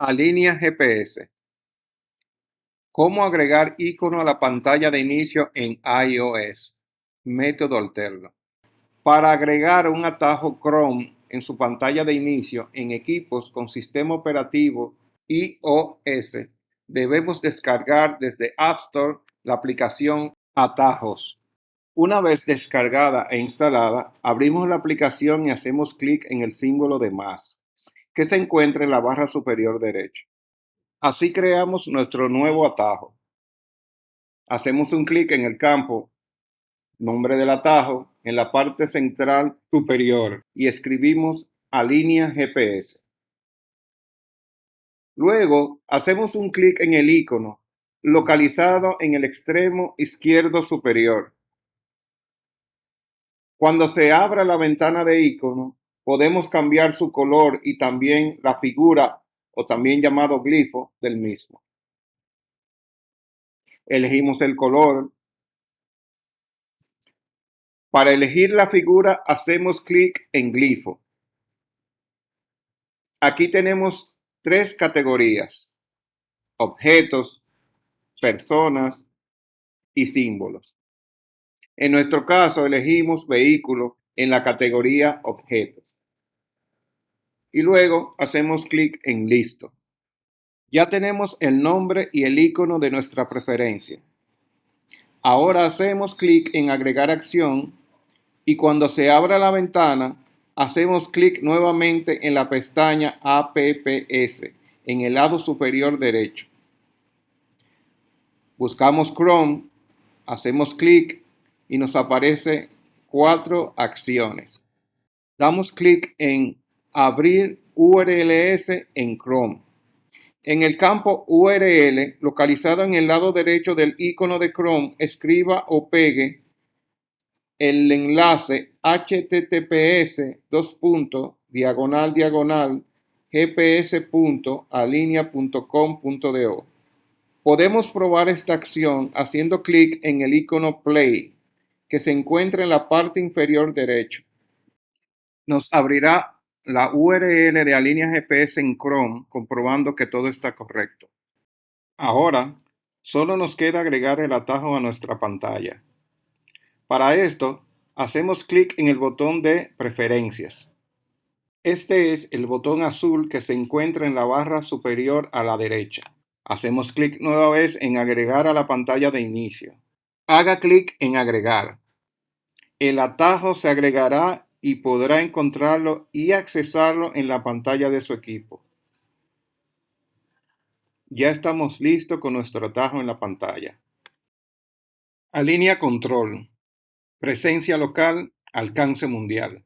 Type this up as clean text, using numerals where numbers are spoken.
Alinea GPS. ¿Cómo agregar icono a la pantalla de inicio en iOS? Método alterno. Para agregar un atajo Chrome en su pantalla de inicio en equipos con sistema operativo iOS, debemos descargar desde App Store la aplicación Atajos. Una vez descargada e instalada, abrimos la aplicación y hacemos clic en el símbolo de más, que se encuentra en la barra superior derecha. Así creamos nuestro nuevo atajo. Hacemos un clic en el campo nombre del atajo en la parte central superior y escribimos Alinea GPS. Luego hacemos un clic en el icono localizado en el extremo izquierdo superior. Cuando se abra la ventana de icono, podemos cambiar su color y también la figura o también llamado glifo del mismo. Elegimos el color. Para elegir la figura hacemos clic en glifo. Aquí tenemos tres categorías: objetos, personas y símbolos. En nuestro caso elegimos vehículo en la categoría objetos. Y luego hacemos clic en listo. Ya tenemos el nombre y el icono de nuestra preferencia. Ahora hacemos clic en agregar acción y cuando se abra la ventana, hacemos clic nuevamente en la pestaña APPS en el lado superior derecho. Buscamos Chrome, hacemos clic y nos aparece 4 acciones. Damos clic en Abrir URLs en Chrome. En el campo URL, localizado en el lado derecho del icono de Chrome, escriba o pegue el enlace https://gps.alinea.com.do. Podemos probar esta acción haciendo clic en el icono Play, que se encuentra en la parte inferior derecha. Nos abrirá la URL de Alinea GPS en Chrome, comprobando que todo está correcto. Ahora, solo nos queda agregar el atajo a nuestra pantalla. Para esto, hacemos clic en el botón de Preferencias. Este es el botón azul que se encuentra en la barra superior a la derecha. Hacemos clic nueva vez en Agregar a la pantalla de inicio. Haga clic en Agregar. El atajo se agregará y podrá encontrarlo y accesarlo en la pantalla de su equipo. Ya estamos listos con nuestro atajo en la pantalla. Alinea control. Presencia local, alcance mundial.